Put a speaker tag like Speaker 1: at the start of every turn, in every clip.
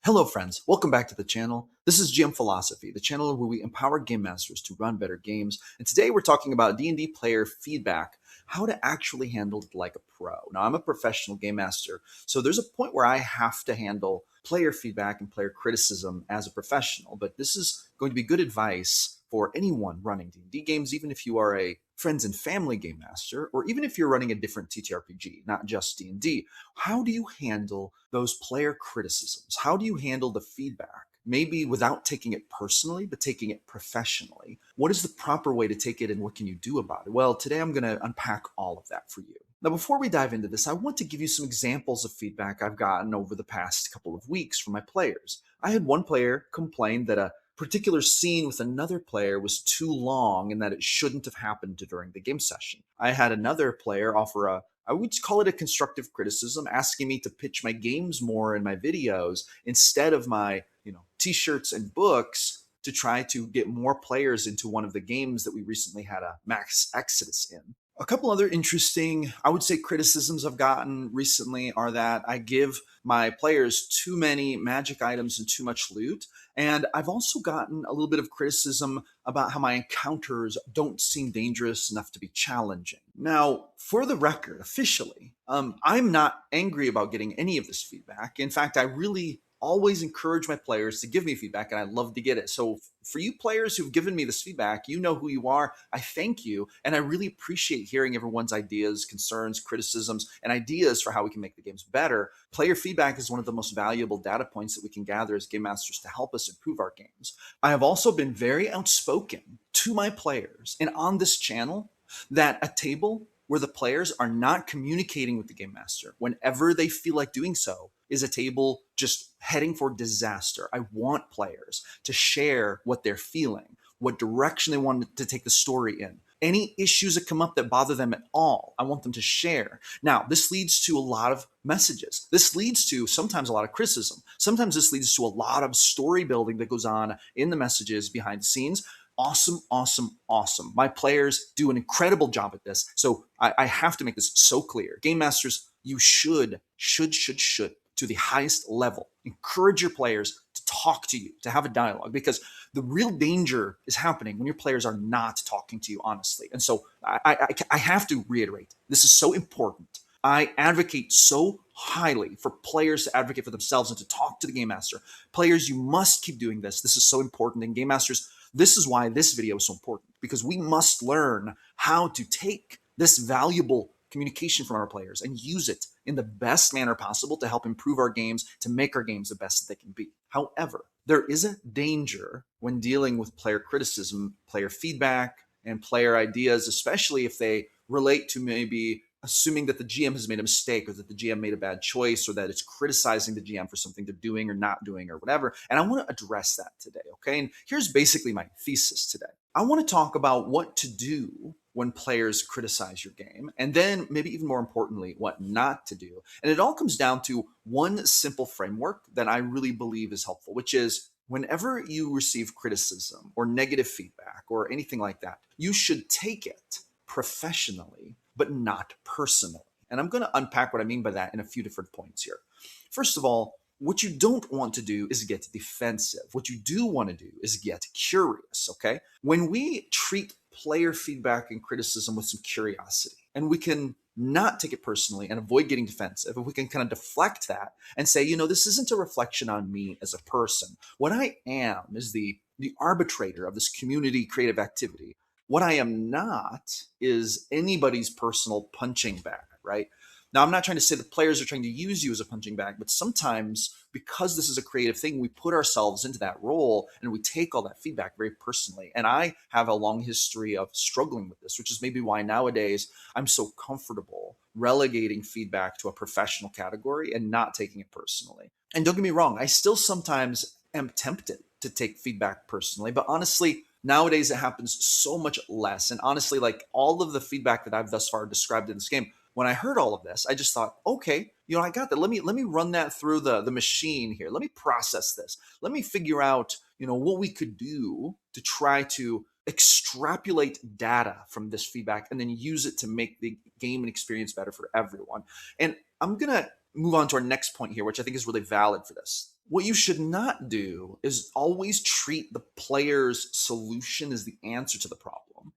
Speaker 1: Hello friends, welcome back to the channel. This is GM Philosophy, the channel where we empower game masters to run better games. And today we're talking about D&D player feedback, how to actually handle it like a pro. Now I'm a professional game master, so there's a point where I have to handle player feedback and player criticism as a professional, but this is going to be good advice for anyone running D&D games, even if you are a friends and family game master, or even if you're running a different TTRPG, not just D&D. How do you handle those player criticisms? How do you handle the feedback? Maybe without taking it personally, but taking it professionally. What is the proper way to take it and what can you do about it? Well, today I'm going to unpack all of that for you. Now, before we dive into this, I want to give you some examples of feedback I've gotten over the past couple of weeks from my players. I had one player complain that a particular scene with another player was too long and that it shouldn't have happened during the game session. I had another player offer I would call it a constructive criticism, asking me to pitch my games more in my videos instead of my, t-shirts and books to try to get more players into one of the games that we recently had a max exodus in. A couple other interesting, I would say, criticisms I've gotten recently are that I give my players too many magic items and too much loot. And I've also gotten a little bit of criticism about how my encounters don't seem dangerous enough to be challenging. Now, for the record, officially, I'm not angry about getting any of this feedback. In fact, I really always encourage my players to give me feedback, and I love to get it. So for you players who've given me this feedback, you know who you are. I thank you, and I really appreciate hearing everyone's ideas, concerns, criticisms, and ideas for how we can make the games better. Player feedback is one of the most valuable data points that we can gather as game masters to help us improve our games. I have also been very outspoken to my players and on this channel that a table where the players are not communicating with the game master whenever they feel like doing so is a table just heading for disaster. I want players to share what they're feeling, what direction they want to take the story in. Any issues that come up that bother them at all, I want them to share. Now, this leads to a lot of messages. This leads to sometimes a lot of criticism. Sometimes this leads to a lot of story building that goes on in the messages behind the scenes. Awesome, awesome, awesome. My players do an incredible job at this. So I have to make this so clear. Game masters, you should, to the highest level, encourage your players to talk to you, to have a dialogue, because the real danger is happening when your players are not talking to you honestly. And so I have to reiterate, this is so important. I advocate so highly for players to advocate for themselves and to talk to the game master. Players, you must keep doing this. This is so important. And game masters, this is why this video is so important, because we must learn how to take this valuable communication from our players and use it in the best manner possible to help improve our games, to make our games the best that they can be. However, there is a danger when dealing with player criticism, player feedback, and player ideas, especially if they relate to maybe assuming that the GM has made a mistake or that the GM made a bad choice or that it's criticizing the GM for something they're doing or not doing or whatever. And I want to address that today, okay? And here's basically my thesis today. I want to talk about what to do when players criticize your game, and then maybe even more importantly, what not to do. And it all comes down to one simple framework that I really believe is helpful, which is whenever you receive criticism or negative feedback or anything like that, you should take it professionally, but not personally. And I'm going to unpack what I mean by that in a few different points here. First of all, what you don't want to do is get defensive. What you do want to do is get curious, okay? When we treat player feedback and criticism with some curiosity, and we can not take it personally and avoid getting defensive, if we can kind of deflect that and say, this isn't a reflection on me as a person. What I am is the arbitrator of this community creative activity. What I am not is anybody's personal punching bag, right? Now, I'm not trying to say the players are trying to use you as a punching bag, but sometimes because this is a creative thing, we put ourselves into that role and we take all that feedback very personally. And I have a long history of struggling with this, which is maybe why nowadays I'm so comfortable relegating feedback to a professional category and not taking it personally. And don't get me wrong, I still sometimes am tempted to take feedback personally, but honestly, nowadays it happens so much less. And honestly, like all of the feedback that I've thus far described in this game, when I heard all of this, I just thought, okay, I got that. Let me run that through the machine here. Let me process this. Let me figure out, what we could do to try to extrapolate data from this feedback and then use it to make the game and experience better for everyone. And I'm going to move on to our next point here, which I think is really valid for this. What you should not do is always treat the player's solution as the answer to the problem.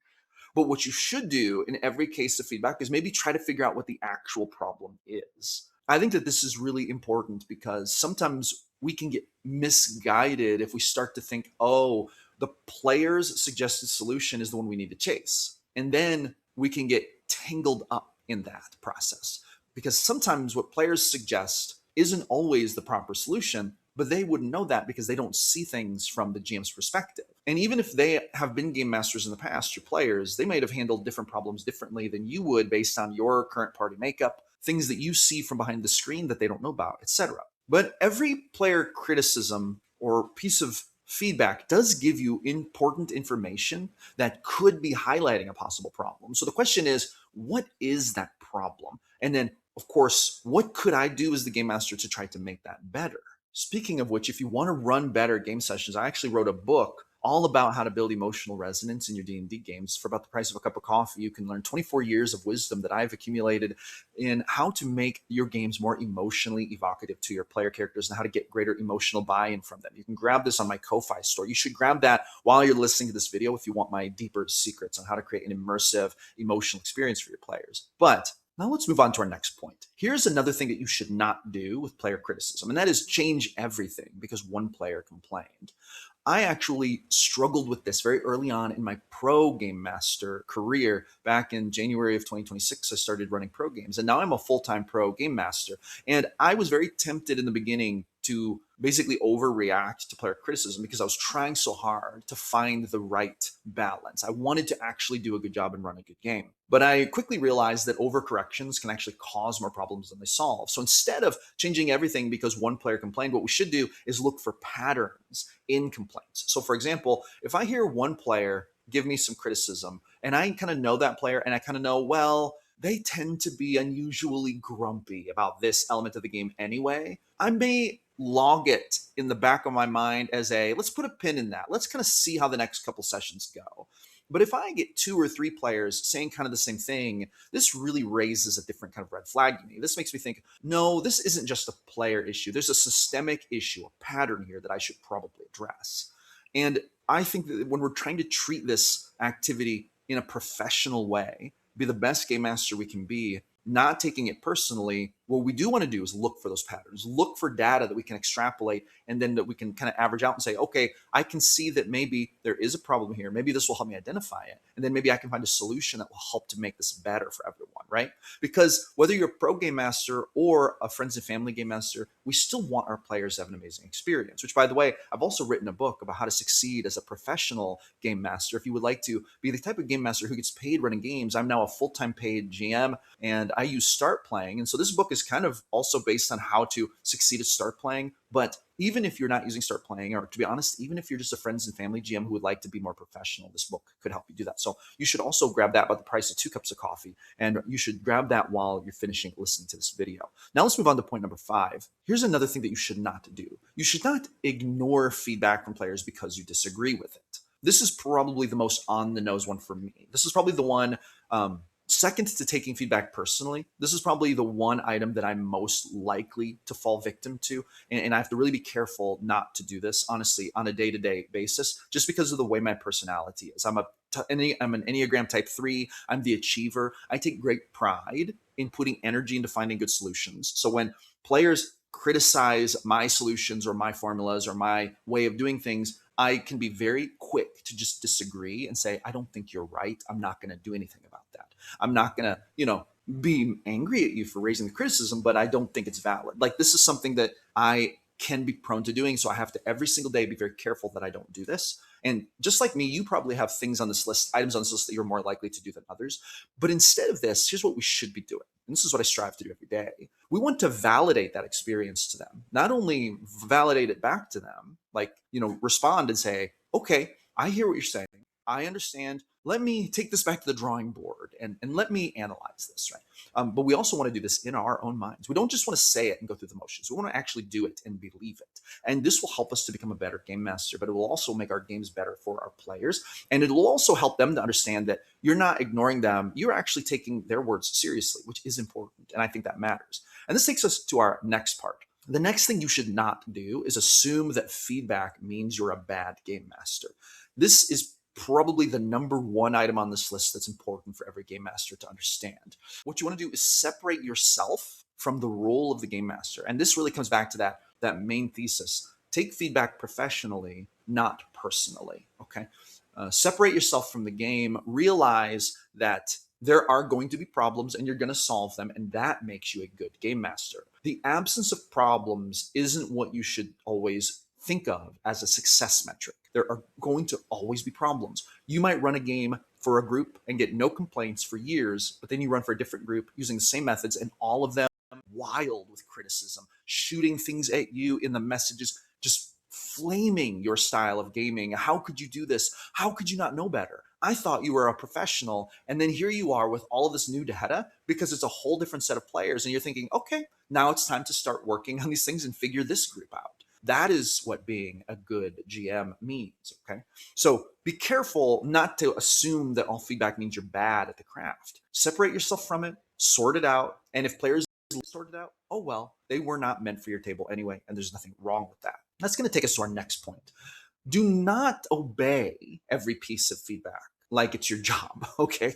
Speaker 1: But what you should do in every case of feedback is maybe try to figure out what the actual problem is. I think that this is really important because sometimes we can get misguided if we start to think, oh, the player's suggested solution is the one we need to chase. And then we can get tangled up in that process because sometimes what players suggest isn't always the proper solution, but they wouldn't know that because they don't see things from the GM's perspective. And even if they have been game masters in the past, your players, they might have handled different problems differently than you would based on your current party makeup, things that you see from behind the screen that they don't know about, etc. But every player criticism or piece of feedback does give you important information that could be highlighting a possible problem. So the question is, what is that problem? And then, of course, what could I do as the game master to try to make that better? Speaking of which, if you want to run better game sessions, I actually wrote a book all about how to build emotional resonance in your D&D games. For about the price of a cup of coffee, you can learn 24 years of wisdom that I've accumulated in how to make your games more emotionally evocative to your player characters and how to get greater emotional buy-in from them. You can grab this on my Ko-Fi store. You should grab that while you're listening to this video if you want my deeper secrets on how to create an immersive emotional experience for your players. But now let's move on to our next point. Here's another thing that you should not do with player criticism, and that is change everything because one player complained. I actually struggled with this very early on in my pro game master career. Back in January of 2026, I started running pro games, and now I'm a full-time pro game master. And I was very tempted in the beginning to basically overreact to player criticism because I was trying so hard to find the right balance. I wanted to actually do a good job and run a good game. But I quickly realized that overcorrections can actually cause more problems than they solve. So instead of changing everything because one player complained, what we should do is look for patterns in complaints. So for example, if I hear one player give me some criticism and I kind of know that player and I kind of know, well, they tend to be unusually grumpy about this element of the game anyway, I may log it in the back of my mind as a let's put a pin in that. Let's kind of see how the next couple sessions go. But if I get two or three players saying kind of the same thing, this really raises a different kind of red flag to me. This makes me think, no, this isn't just a player issue. There's a systemic issue, a pattern here that I should probably address. And I think that when we're trying to treat this activity in a professional way, be the best game master we can be, not taking it personally, what we do want to do is look for those patterns, look for data that we can extrapolate, and then that we can kind of average out and say, okay, I can see that maybe there is a problem here. Maybe this will help me identify it. And then maybe I can find a solution that will help to make this better for everyone, right? Because whether you're a pro game master or a friends and family game master, we still want our players to have an amazing experience, which, by the way, I've also written a book about how to succeed as a professional game master. If you would like to be the type of game master who gets paid running games, I'm now a full-time paid GM and I use Start Playing. And so this book is kind of also based on how to succeed at Start Playing. But even if you're not using Start Playing, or to be honest, even if you're just a friends and family GM who would like to be more professional, this book could help you do that. So you should also grab that by the price of 2 cups of coffee. And you should grab that while you're finishing listening to this video. Now let's move on to point number 5. Here's another thing that you should not do. You should not ignore feedback from players because you disagree with it. This is probably the most on the nose one for me. This is probably the one second to taking feedback personally. This is probably the one item that I'm most likely to fall victim to. And I have to really be careful not to do this, honestly, on a day-to-day basis, just because of the way my personality is. I'm an Enneagram type 3. I'm the achiever. I take great pride in putting energy into finding good solutions. So when players criticize my solutions or my formulas or my way of doing things, I can be very quick to just disagree and say, I don't think you're right. I'm not going to do anything about that. I'm not going to, be angry at you for raising the criticism, but I don't think it's valid. Like, this is something that I can be prone to doing. So I have to every single day be very careful that I don't do this. And just like me, you probably have things on this list, items on this list that you're more likely to do than others. But instead of this, here's what we should be doing. And this is what I strive to do every day. We want to validate that experience to them, not only validate it back to them, like, respond and say, okay, I hear what you're saying. I understand. Let me take this back to the drawing board and let me analyze this, right? But we also want to do this in our own minds. We don't just want to say it and go through the motions. We want to actually do it and believe it. And this will help us to become a better game master, but it will also make our games better for our players. And it will also help them to understand that you're not ignoring them. You're actually taking their words seriously, which is important. And I think that matters. And this takes us to our next part. The next thing you should not do is assume that feedback means you're a bad game master. This is probably the number one item on this list that's important for every game master to understand. What you want to do is separate yourself from the role of the game master. And this really comes back to that main thesis. Take feedback professionally, not personally. Okay. Separate yourself from the game. Realize that there are going to be problems and you're going to solve them, and that makes you a good game master. The absence of problems isn't what you should always think of as a success metric. There are going to always be problems. You might run a game for a group and get no complaints for years, but then you run for a different group using the same methods, and all of them wild with criticism, shooting things at you in the messages, just flaming your style of gaming. How could you do this? How could you not know better? I thought you were a professional. And then here you are with all of this new data because it's a whole different set of players. And you're thinking, okay, now it's time to start working on these things and figure this group out. That is what being a good GM means. Okay. So be careful not to assume that all feedback means you're bad at the craft. Separate yourself from it, sort it out. And if players sort it out, oh well, they were not meant for your table anyway. And there's nothing wrong with that. That's going to take us to our next point. Do not obey every piece of feedback like it's your job. Okay.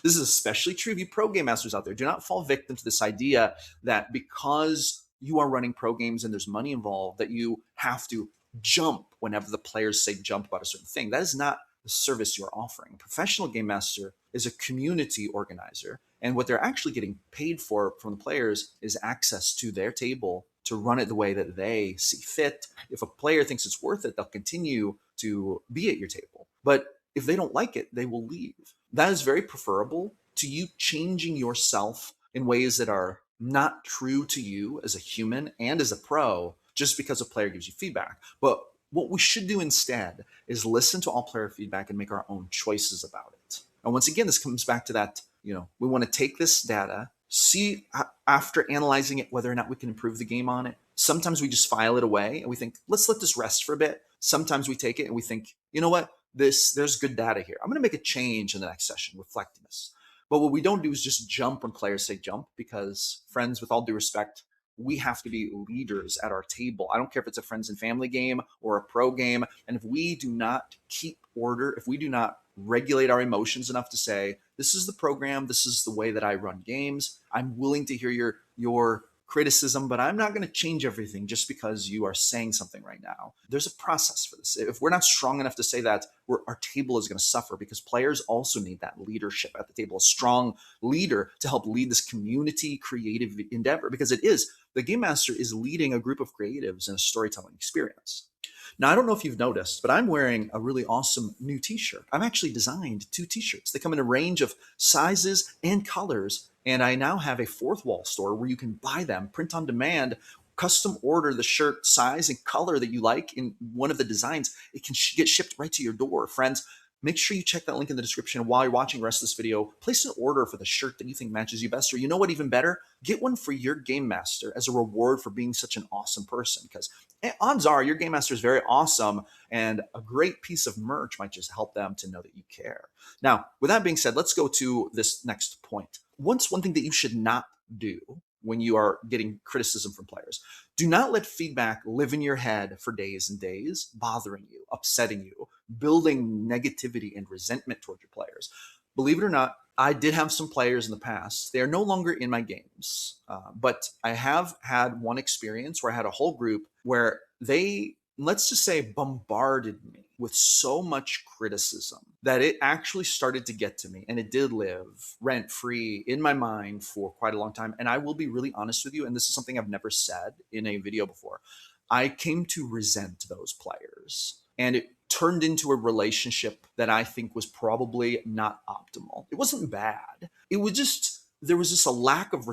Speaker 1: This is especially true of you pro game masters out there. Do not fall victim to this idea that because you are running pro games and there's money involved, that you have to jump whenever the players say jump about a certain thing. That is not the service you're offering. A professional game master is a community organizer. And what they're actually getting paid for from the players is access to their table to run it the way that they see fit. If a player thinks it's worth it, they'll continue to be at your table. But if they don't like it, they will leave. That is very preferable to you changing yourself in ways that are not true to you as a human and as a pro just because a player gives you feedback. But what we should do instead is listen to all player feedback and make our own choices about it. And once again, this comes back to that, we want to take this data, see after analyzing it whether or not we can improve the game on it. Sometimes we just file it away and we think, let's let this rest for a bit. Sometimes we take it and we think, you know what, there's good data here. I'm going to make a change in the next session, reflecting this. But what we don't do is just jump when players say jump, because friends, with all due respect, we have to be leaders at our table. I don't care if it's a friends and family game or a pro game. And if we do not keep order, if we do not regulate our emotions enough to say, this is the program, this is the way that I run games, I'm willing to hear your criticism, but I'm not going to change everything just because you are saying something right now. There's a process for this. If we're not strong enough to say that, our table is going to suffer, because players also need that leadership at the table, a strong leader to help lead this community creative endeavor, because the game master is leading a group of creatives in a storytelling experience. Now, I don't know if you've noticed, but I'm wearing a really awesome new t-shirt. I've actually designed 2 t-shirts. They come in a range of sizes and colors, and I now have a fourth wall store where you can buy them, print on demand, custom order the shirt size and color that you like in one of the designs. It can get shipped right to your door. Friends, make sure you check that link in the description. While you're watching the rest of this video, place an order for the shirt that you think matches you best. Or you know what, even better, get one for your game master as a reward for being such an awesome person, because odds are your game master is very awesome, and a great piece of merch might just help them to know that you care. Now, with that being said, let's go to this next point. One thing that you should not do when you are getting criticism from players: do not let feedback live in your head for days and days, bothering you, upsetting you, building negativity and resentment toward your players. Believe it or not, I did have some players in the past. They are no longer in my games, but I have had one experience where I had a whole group where they, let's just say, bombarded me with so much criticism that it actually started to get to me, and it did live rent free in my mind for quite a long time. And I will be really honest with you, and this is something I've never said in a video before. I came to resent those players, and it turned into a relationship that I think was probably not optimal. It wasn't bad. It was just, there was just a lack of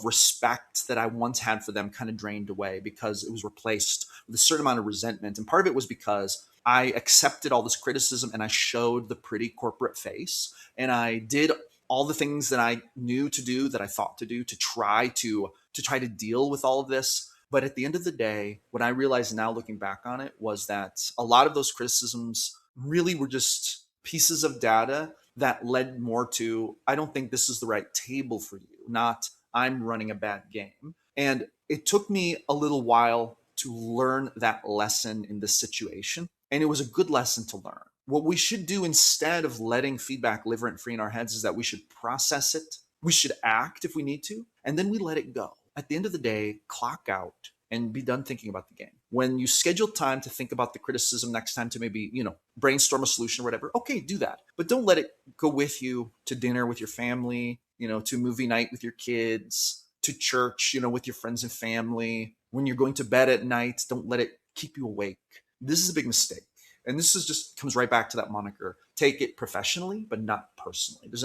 Speaker 1: respect that I once had for them kind of drained away, because it was replaced with a certain amount of resentment. And part of it was because I accepted all this criticism and I showed the pretty corporate face, and I did all the things that I knew to do, that I thought to do, to try to deal with all of this. But at the end of the day, what I realized now looking back on it was that a lot of those criticisms really were just pieces of data that led more to, I don't think this is the right table for you, not I'm running a bad game. And it took me a little while to learn that lesson in this situation. And it was a good lesson to learn. What we should do instead of letting feedback live rent free in our heads is that we should process it. We should act if we need to, and then we let it go. At the end of the day, clock out and be done thinking about the game. When you schedule time to think about the criticism next time, to maybe, brainstorm a solution or whatever, okay, do that. But don't let it go with you to dinner with your family, to movie night with your kids, to church, with your friends and family. When you're going to bed at night, don't let it keep you awake. This is a big mistake. And this is just comes right back to that moniker. Take it professionally, but not personally. There's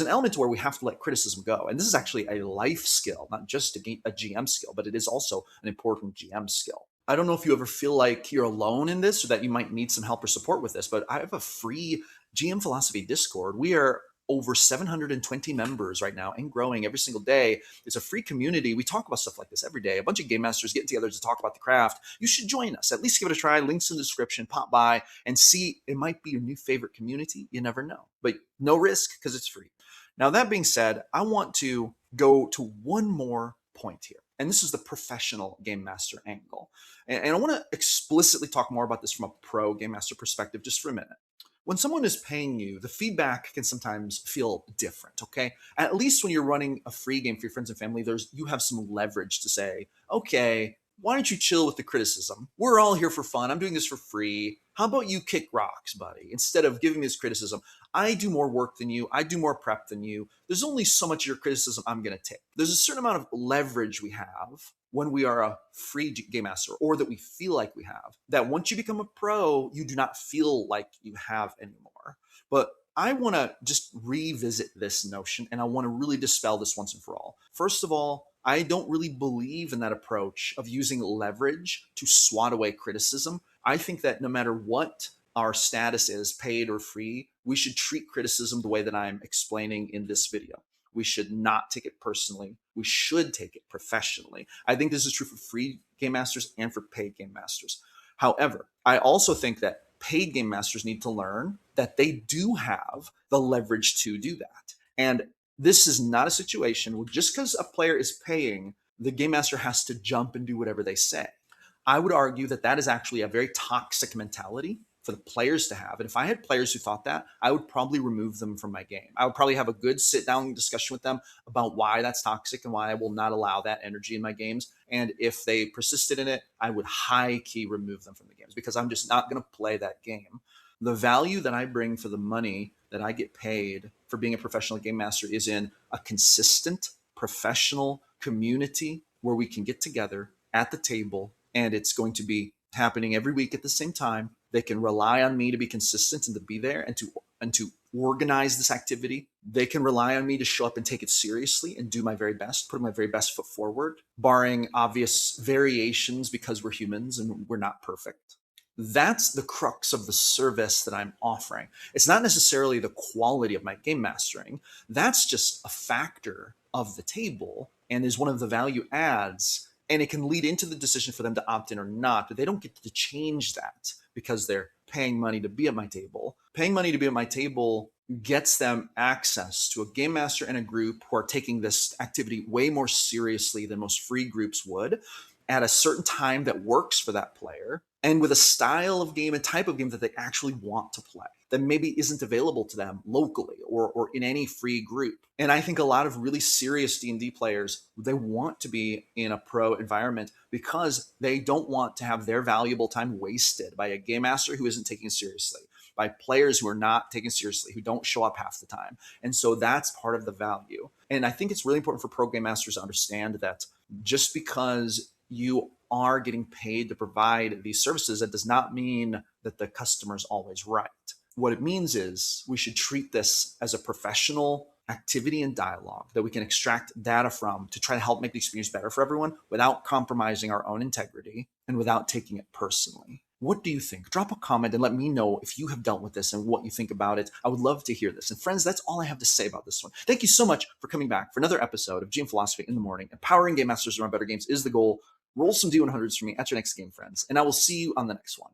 Speaker 1: an element to where we have to let criticism go. And this is actually a life skill, not just a GM skill, but it is also an important GM skill. I don't know if you ever feel like you're alone in this or that you might need some help or support with this, but I have a free GM Philosophy Discord. We are over 720 members right now and growing every single day. It's a free community. We talk about stuff like this every day. A bunch of game masters getting together to talk about the craft. You should join us. At least give it a try. Links in the description. Pop by and see. It might be your new favorite community. You never know. But no risk because it's free. Now, that being said, I want to go to one more point here. And this is the professional game master angle. And I want to explicitly talk more about this from a pro game master perspective just for a minute. When someone is paying you, the feedback can sometimes feel different, okay? At least when you're running a free game for your friends and family, you have some leverage to say, okay, why don't you chill with the criticism? We're all here for fun. I'm doing this for free. How about you kick rocks, buddy? Instead of giving me this criticism, I do more work than you. I do more prep than you. There's only so much of your criticism I'm going to take. There's a certain amount of leverage we have when we are a free game master, or that we feel like we have, that once you become a pro, you do not feel like you have anymore. But I want to just revisit this notion, and I want to really dispel this once and for all. First of all, I don't really believe in that approach of using leverage to swat away criticism. I think that no matter what our status is, paid or free, we should treat criticism the way that I'm explaining in this video. We should not take it personally. We should take it professionally. I think this is true for free game masters and for paid game masters. However, I also think that paid game masters need to learn that they do have the leverage to do that. And this is not a situation where just because a player is paying, the game master has to jump and do whatever they say. I would argue that that is actually a very toxic mentality for the players to have. And if I had players who thought that, I would probably remove them from my game. I would probably have a good sit down discussion with them about why that's toxic and why I will not allow that energy in my games. And if they persisted in it, I would high key remove them from the games because I'm just not going to play that game. The value that I bring for the money that I get paid for being a professional game master is in a consistent professional community where we can get together at the table, and it's going to be happening every week at the same time. They can rely on me to be consistent and to be there and to organize this activity. They can rely on me to show up and take it seriously and do my very best, put my very best foot forward, barring obvious variations because we're humans and we're not perfect. That's the crux of the service that I'm offering. It's not necessarily the quality of my game mastering. That's just a factor of the table and is one of the value adds. And it can lead into the decision for them to opt in or not, but they don't get to change that because they're paying money to be at my table. Paying money to be at my table gets them access to a game master and a group who are taking this activity way more seriously than most free groups would, at a certain time that works for that player, and with a style of game and type of game that they actually want to play that maybe isn't available to them locally or in any free group. And I think a lot of really serious D&D players, they want to be in a pro environment because they don't want to have their valuable time wasted by a game master who isn't taken seriously, by players who are not taken seriously, who don't show up half the time. And so that's part of the value. And I think it's really important for pro game masters to understand that just because you are getting paid to provide these services, that does not mean that the customer is always right. What it means is we should treat this as a professional activity and dialogue that we can extract data from to try to help make the experience better for everyone without compromising our own integrity and without taking it personally. What do you think? Drop a comment and let me know if you have dealt with this and what you think about it. I would love to hear this. And friends, that's all I have to say about this one. Thank you so much for coming back for another episode of GM Philosophy in the Morning. Empowering game masters to run better games is the goal. Roll some D100s for me at your next game, friends, and I will see you on the next one.